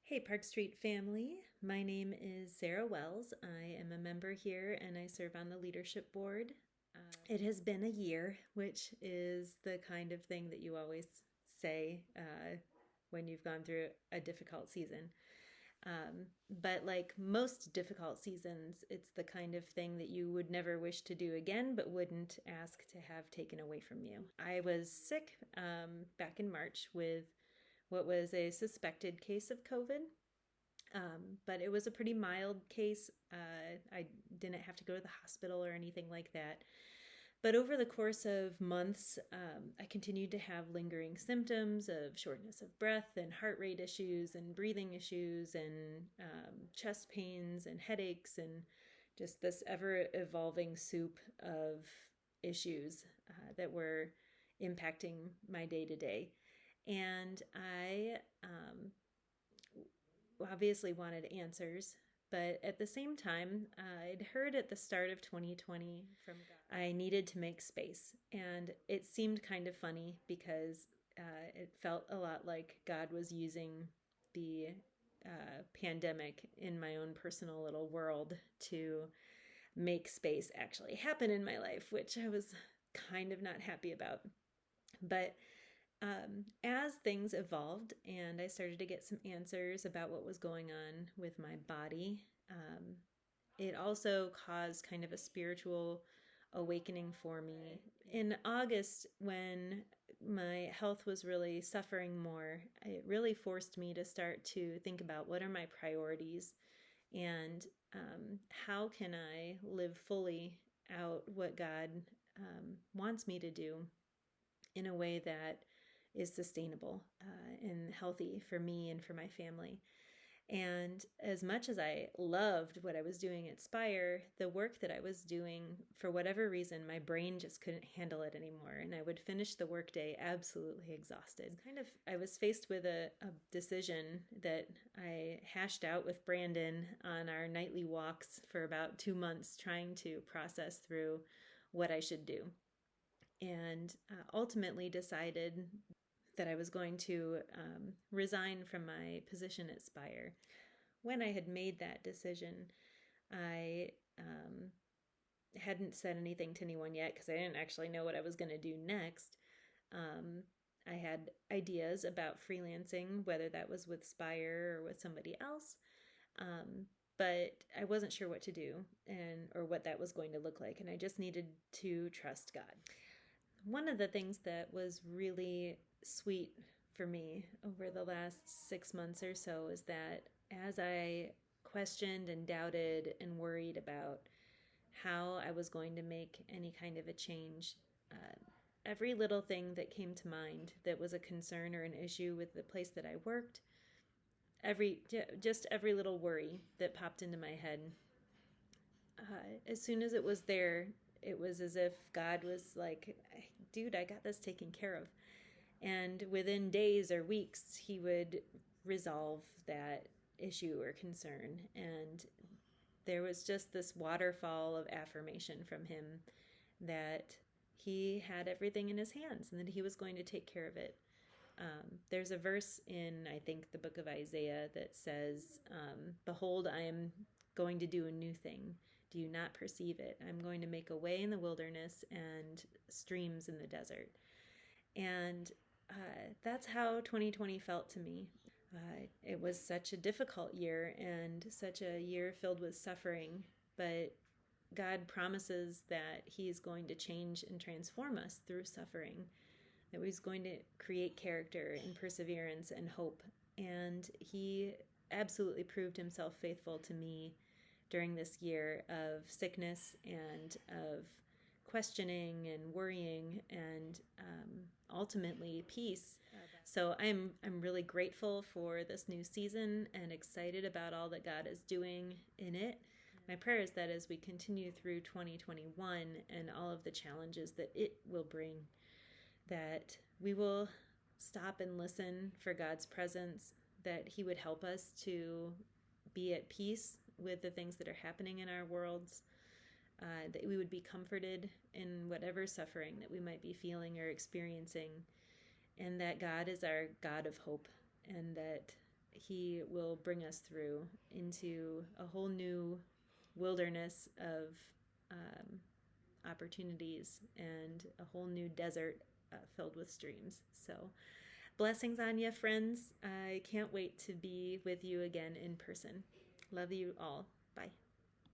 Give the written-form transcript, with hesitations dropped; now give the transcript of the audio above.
Hey, Park Street family. My name is Sarah Wells. I am a member here and I serve on the leadership board. It has been a year, which is the kind of thing that you always say when you've gone through a difficult season. But like most difficult seasons, it's the kind of thing that you would never wish to do again, but wouldn't ask to have taken away from you. I was sick back in March with what was a suspected case of COVID. But it was a pretty mild case. I didn't have to go to the hospital or anything like that. But over the course of months, I continued to have lingering symptoms of shortness of breath and heart rate issues and breathing issues and chest pains and headaches and just this ever evolving soup of issues that were impacting my day to day. And I obviously wanted answers, but at the same time, I'd heard at the start of 2020 from God I needed to make space. And it seemed kind of funny because it felt a lot like God was using the pandemic in my own personal little world to make space actually happen in my life, which I was kind of not happy about. But as things evolved and I started to get some answers about what was going on with my body, it also caused kind of a spiritual awakening for me. In August, when my health was really suffering more, it really forced me to start to think about what are my priorities and how can I live fully out what God wants me to do in a way that is sustainable and healthy for me and for my family. And as much as I loved what I was doing at Spire, the work that I was doing, for whatever reason, my brain just couldn't handle it anymore. And I would finish the workday absolutely exhausted. I was faced with a decision that I hashed out with Brandon on our nightly walks for about 2 months, trying to process through what I should do. And ultimately decided that I was going to resign from my position at Spire. When I had made that decision, I hadn't said anything to anyone yet because I didn't actually know what I was going to do next. I had ideas about freelancing, whether that was with Spire or with somebody else, but I wasn't sure what to do or what that was going to look like, and I just needed to trust God. One of the things that was really sweet for me over the last 6 months or so is that as I questioned and doubted and worried about how I was going to make any kind of a change, every little thing that came to mind that was a concern or an issue with the place that I worked, every little worry that popped into my head, as soon as it was there, it was as if God was like, dude, I got this taken care of. And within days or weeks, he would resolve that issue or concern. And there was just this waterfall of affirmation from him that he had everything in his hands and that he was going to take care of it. There's a verse in, I think, the book of Isaiah that says, behold, I am going to do a new thing. Do you not perceive it? I'm going to make a way in the wilderness and streams in the desert. And that's how 2020 felt to me. It was such a difficult year and such a year filled with suffering, but God promises that he is going to change and transform us through suffering, that he's going to create character and perseverance and hope. And he absolutely proved himself faithful to me during this year of sickness and of questioning and worrying and ultimately peace. So I'm really grateful for this new season and excited about all that God is doing in it. My prayer is that as we continue through 2021 and all of the challenges that it will bring, that we will stop and listen for God's presence, that he would help us to be at peace with the things that are happening in our worlds, that we would be comforted in whatever suffering that we might be feeling or experiencing, and that God is our God of hope, and that He will bring us through into a whole new wilderness of opportunities and a whole new desert filled with streams. So, blessings on you, friends. I can't wait to be with you again in person. Love you all. Bye.